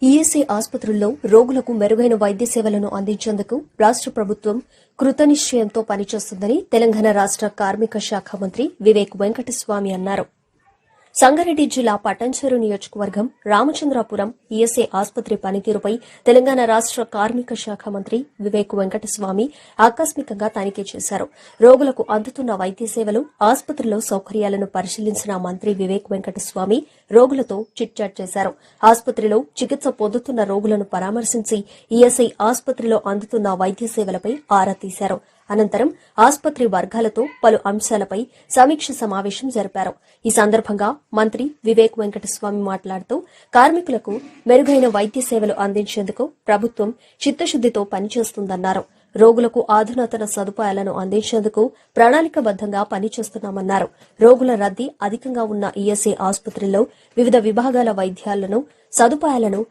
ESI ఆసుపత్రుల్లో రోగులకు మెరుగైన వైద్య సేవలను అందించేందుకు రాష్ట ప్రభుత్వం కృతనిశ్చయంతో పనిచేస్తుందని తెలంగాణ రాష్ట కార్మిక శాఖ మంత్రి వివేక్ వెంకటస్వామి అన్నారు. సంగారెడ్డి జిల్లా పటాన్చెరు నియోజకవర్గం రామచంద్రాపురం ఈఎస్ఐ ఆసుపత్రి పనితీరుపై తెలంగాణ రాష్ట కార్మిక శాఖ మంత్రి వివేక్ వెంకటస్వామి ఆకస్మికంగా తనిఖీ చేశారు. రోగులకు అందుతున్న వైద్య సేవలు, ఆసుపత్రిలో సౌకర్యాలను పరిశీలించిన మంత్రి వివేక్ వెంకటస్వామి రోగులతో చిట్చాట్ చేశారు. ఆసుపత్రిలో చికిత్స పొందుతున్న రోగులను పరామర్శించి ఈఎస్ఐ ఆసుపత్రిలో అందుతున్న వైద్య సేవలపై ఆరా తీశారు. అనంతరం ఆసుపత్రి వర్గాలతో పలు అంశాలపై సమీక్ష సమావేశం జరిపారు. ఈ సందర్భంగా మంత్రి వివేక్ వెంకటస్వామి మాట్లాడుతూ కార్మికులకు మెరుగైన వైద్య సేవలు అందించేందుకు ప్రభుత్వం చిత్తశుద్దితో పనిచేస్తుందన్నారు. రోగులకు అధునాతన సదుపాయాలను అందించేందుకు ప్రణాళికబద్దంగా పనిచేస్తున్నామన్నారు. రోగుల రద్దీ అధికంగా ఉన్న ఈఎస్ఐ ఆసుపత్రుల్లో వివిధ విభాగాల వైద్యాలను, సదుపాయాలను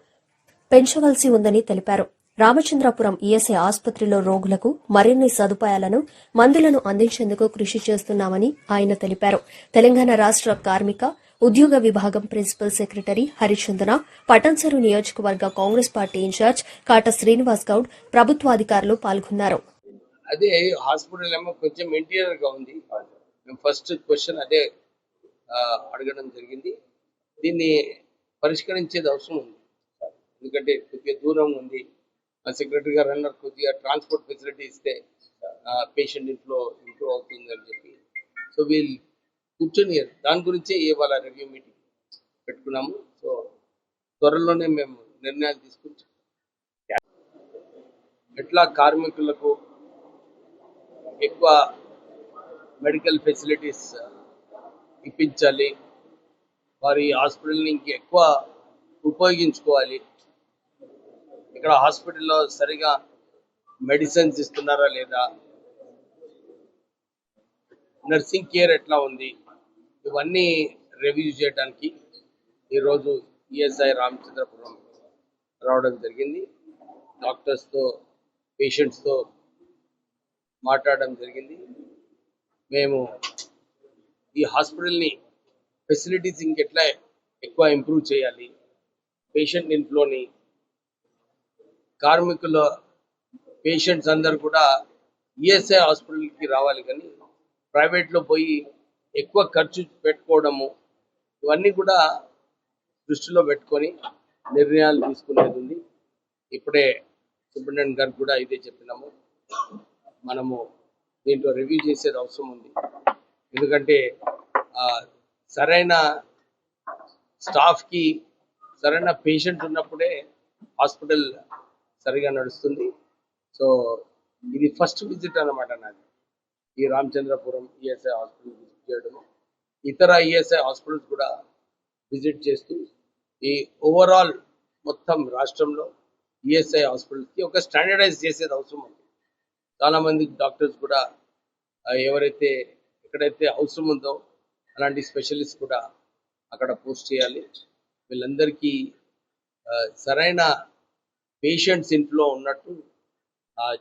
పెంచవలసి ఉందని తెలిపారు. రామచంద్రాపురం ఈఎస్ఐ ఆసుపత్రిలో రోగులకు మరిన్ని సదుపాయాలను, మందులను అందించేందుకు కృషి చేస్తున్నామని ఆయన తెలిపారు. తెలంగాణ రాష్ట కార్మిక ఉద్యోగ విభాగం ప్రిన్సిపల్ సెక్రటరీ హరిచందన, పటాన్చెరు నియోజకవర్గ కాంగ్రెస్ పార్టీ ఇన్ఛార్జ్ కాట శ్రీనివాస్ గౌడ్, ప్రభుత్వాధికారులు పాల్గొన్నారు. అదే హాస్పిటల్ ఏమో కొంచెం ఇంటీరియర్ గా ఉంది. ఫస్ట్ క్వశ్చన్ అదే అడగడం జరిగింది. దీన్ని పరిష్కరించేది అవసరం ఉంది, ఎందుకంటే కొద్దిగా దూరం ఉంది. సెక్రటరీ గారు అన్నారు కొద్దిగా ట్రాన్స్పోర్ట్ ఫెసిలిటీ ఇస్తే పేషెంట్ ఇంప్రూవ్ అవుతుంది అని చెప్పి. సో వీళ్ళు కూర్చొని దాని గురించే ఇవాళ రివ్యూ మీటింగ్ పెట్టుకున్నాము. సో త్వరలోనే మేము నిర్ణయాలు తీసుకుంటాం. ఎట్లా కార్మికులకు ఎక్కువ మెడికల్ ఫెసిలిటీస్ ఇప్పించాలి, వారి హాస్పిటల్ని ఇంకెక్కువ ఉపయోగించుకోవాలి, ఇక్కడ హాస్పిటల్లో సరిగా మెడిసిన్స్ ఇస్తున్నారా లేదా, నర్సింగ్ కేర్ ఎట్లా ఉంది, ఇవన్నీ రివ్యూ చేయడానికి ఈరోజు ఈఎస్ఐ రామచంద్రపురం రావడం జరిగింది. డాక్టర్స్తో, పేషెంట్స్తో మాట్లాడడం జరిగింది. మేము ఈ హాస్పిటల్ని ఫెసిలిటీస్ ఇంకెట్లా ఎక్కువ ఇంప్రూవ్ చేయాలి, పేషెంట్ ఇన్ఫ్లోని, కార్మికుల పేషెంట్స్ అందరు కూడా ఈఎస్ఐ హాస్పిటల్కి రావాలి, కానీ ప్రైవేట్లో పోయి ఎక్కువ ఖర్చు పెట్టుకోవడము, ఇవన్నీ కూడా దృష్టిలో పెట్టుకొని నిర్ణయాలు తీసుకునేది ఉంది. ఇప్పుడే సూపరింటెండెంట్ గారికి కూడా ఇదే చెప్పినాము. మనము దీంట్లో రివ్యూ చేసేది అవసరం ఉంది, ఎందుకంటే సరైన స్టాఫ్కి సరైన పేషెంట్ ఉన్నప్పుడే హాస్పిటల్ సరిగా నడుస్తుంది. సో ఇది ఫస్ట్ విజిట్ అన్నమాట నాది, ఈ రామచంద్రపురం ఈఎస్ఐ హాస్పిటల్ విజిట్ చేయడం. ఇతర ఈఎస్ఐ హాస్పిటల్స్ కూడా విజిట్ చేస్తూ ఈ ఓవరాల్ మొత్తం రాష్ట్రంలో ఈఎస్ఐ హాస్పిటల్స్కి ఒక స్టాండర్డైజ్ చేసేది అవసరం ఉంది. చాలామంది డాక్టర్స్ కూడా ఎవరైతే ఎక్కడైతే అవసరం ఉందో అలాంటి స్పెషలిస్ట్ కూడా అక్కడ పోస్ట్ చేయాలి. వీళ్ళందరికీ సరైన పేషెంట్స్ ఇంట్లో ఉన్నట్టు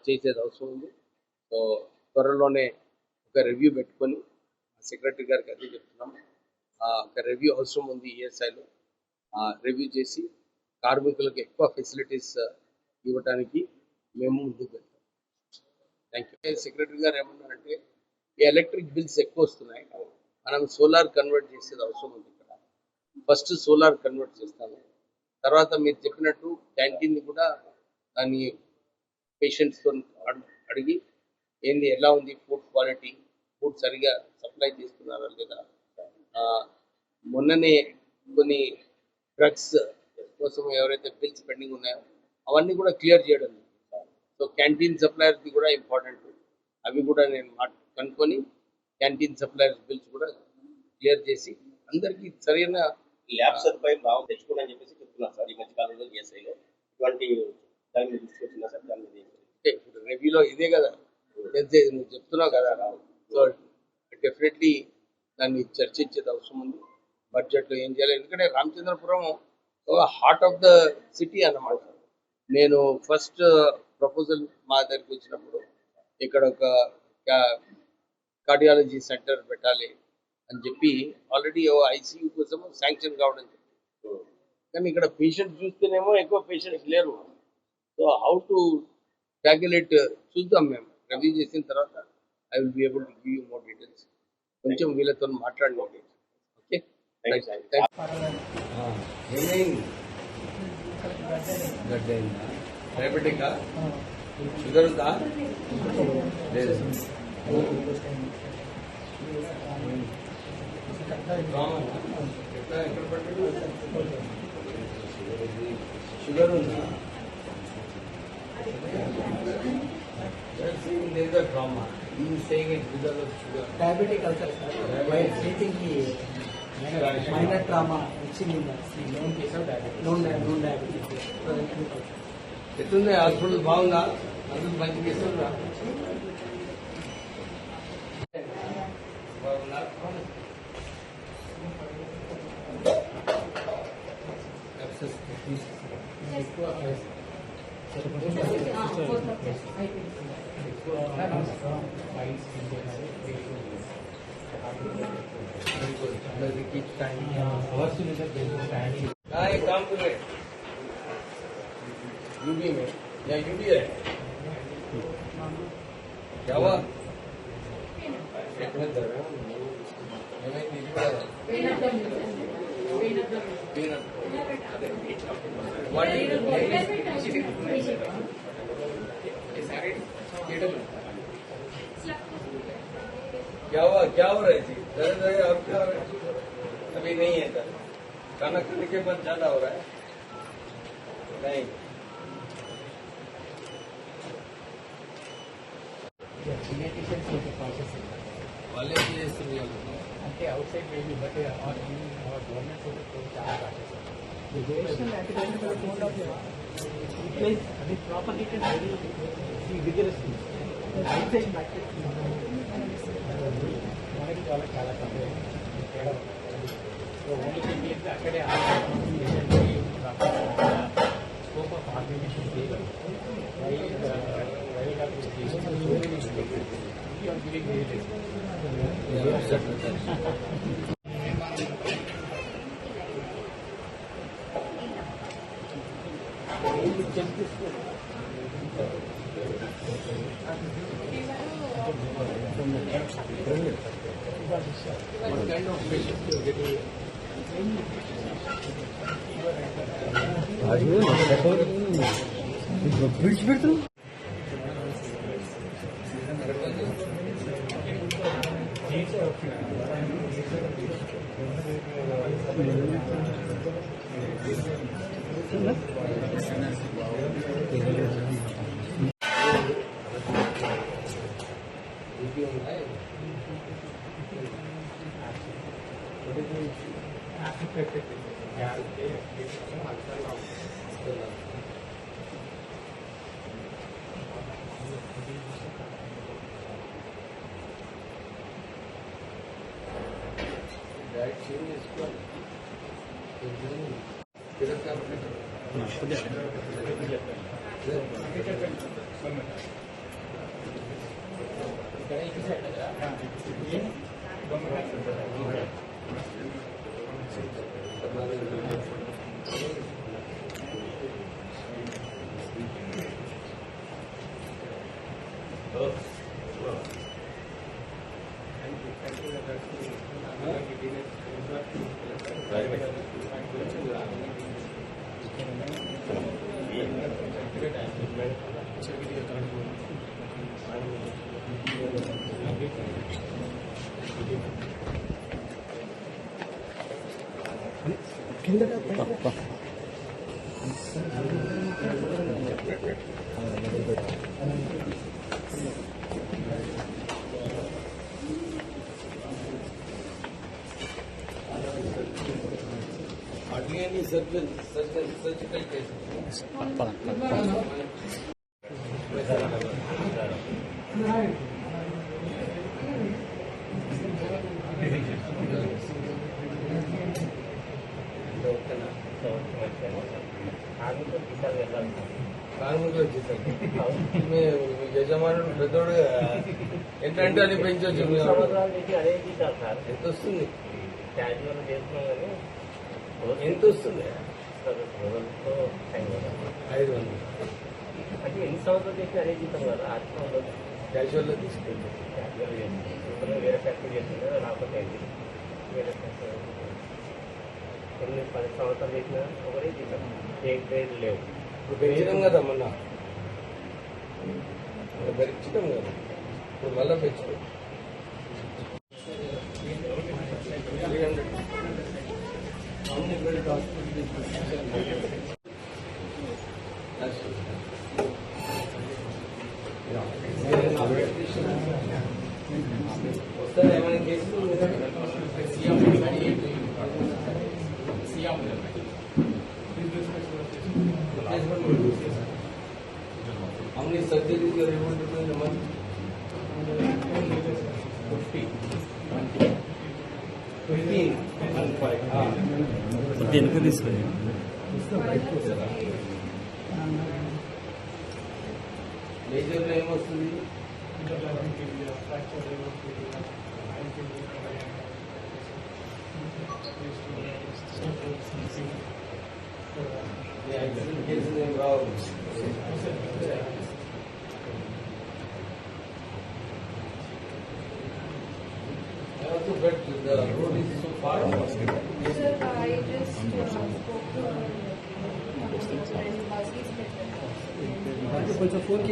చేసేది అవసరం ఉంది. సో త్వరలోనే ఒక రివ్యూ పెట్టుకొని సెక్రటరీ గారికి అదే చెప్తున్నాం. ఒక రివ్యూ అవసరం ఉంది ఈఎస్ఐలో. రివ్యూ చేసి కార్మికులకు ఎక్కువ ఫెసిలిటీస్ ఇవ్వడానికి మేము ముందుకు వెళ్తాం. Thank you. సెక్రటరీ గారు ఏమన్నారంటే ఈ ఎలక్ట్రిక్ బిల్స్ ఎక్కువ వస్తున్నాయి, మనం సోలార్ కన్వర్ట్ చేసేది అవసరం ఉంది. ఇక్కడ ఫస్ట్ సోలార్ కన్వర్ట్ చేస్తాము, తర్వాత మీరు చెప్పినట్టు క్యాంటీన్ కూడా దాని పేషెంట్స్తో అడిగి ఏంది ఎలా ఉంది ఫుడ్ క్వాలిటీ, ఫుడ్ సరిగా సప్లై చేస్తున్నారా లేదా, మొన్ననే కొన్ని డ్రగ్స్ కోసం ఎవరైతే బిల్స్ పెండింగ్ ఉన్నాయో అవన్నీ కూడా క్లియర్ చేయడం. సో క్యాంటీన్ సప్లయర్స్ది కూడా ఇంపార్టెంట్, అవి కూడా నేను కనుక్కొని క్యాంటీన్ సప్లయర్స్ బిల్స్ కూడా క్లియర్ చేసి అందరికీ సరైన ల్యాబ్ సదుపాయం బాగా తెచ్చుకోవాలని చెప్పేసి చెప్తున్నారు సార్. ఈ మధ్య కాలంలో ఈఎస్ఐలో ఇటువంటి దాని మీద దృష్టి వచ్చిందా సార్? దాని మీద ఇప్పుడు రివ్యూలో ఇదే కదా నువ్వు చెప్తున్నావు కదా. సో డెఫినెట్లీ దాన్ని చర్చించేది అవసరం ఉంది. బడ్జెట్లో ఏం చేయాలి, ఎందుకంటే రామచంద్రపురం ఒక హార్ట్ ఆఫ్ ద సిటీ అన్నమాట. నేను ఫస్ట్ ప్రపోజల్ మా దగ్గరికి వచ్చినప్పుడు ఇక్కడ ఒక కార్డియాలజీ సెంటర్ పెట్టాలి అని చెప్పి ఆల్రెడీ ఐసీయూ కోసం శాంక్షన్ కావడం చెప్పి, కానీ ఇక్కడ పేషెంట్ చూస్తేనేమో ఎక్కువ పేషెంట్స్ లేరు. సో హౌ టు క్యాల్కులేట్ చూద్దాం మేము రివ్యూ చేసిన తర్వాత I will be able to give you more details. కొంచెం వీళ్ళతో మాట్లాడిన ఓకే డయాబెటికా షుగర్ ఉందా లేదు షుగర్ ఉందా trauma. He is saying it because of sugar. Diabetic ulcer, sir. While treating he minor trauma, itching in the known case of diabetes. Known diabetes. ఎట్లుంది hospital బాగుందా? అందరూ మంచి చేస్తుందా? బాగుందా? एक काम करें यूपी में या यूपी है क्या हुआ क्या हुआ क्या हो रहा है जी? दर्द है और क्या हो रहा है? अभी नहीं है दर्द, खाना खाने के बाद ज्यादा हो रहा है? नहीं వాళ్ళే చేస్తుంది అంటే out side maybe but government చాలా కాషెస్ అది ప్రాపర్ విగరస్లీ అవుట్ సైడ్ మనకి వాళ్ళకి చాలా తక్కువ ఓన్లీ థింగ్ ఏంటంటే అక్కడే స్కోప్ ఆఫ్ ఆర్గనైజేషన్ చేయగలరు విడిచిపెడుతూ hardly any surgical cases. కార్మికులు వచ్చేసారు యజమానుడు పెద్దోడు ఏంటంటే అది పెంచవచ్చు ఎంత వస్తుంది ఎంత వస్తుంది రోజులతో టైం కదా 500 అంటే ఎన్ని సంవత్సరాలు చేసినా అదే జీతం కదా 6 సంవత్సరాలు క్యాజువల్గా తీసుకుంటాం. క్యాజువల్ చేస్తుంది వేరే ఫ్యాక్టరీ చేస్తుంది లేకపోతే వేరే ఫ్యాక్టరీ కొన్ని 10 సంవత్సరాలు చేసినా ఒకటే జీతం ఏ గ్రేడ్ లేవు. ఇప్పుడు పెంచడం కదా మొన్న పెంచడం కదా ఇప్పుడు మళ్ళీ పెంచడం 300. వస్తాయి ఏమైనా కేసులు How many surgeries you are able to do in a month? 50. 15. దేనికి తీసుకొని మేజర్లో ఏమొస్తుంది? యాక్సిడెంట్ కేసులు ఏం రావు. Also, but the road is so far. Sir, I just spoke to her and Buzz is better. కొంచెం ఫోన్కి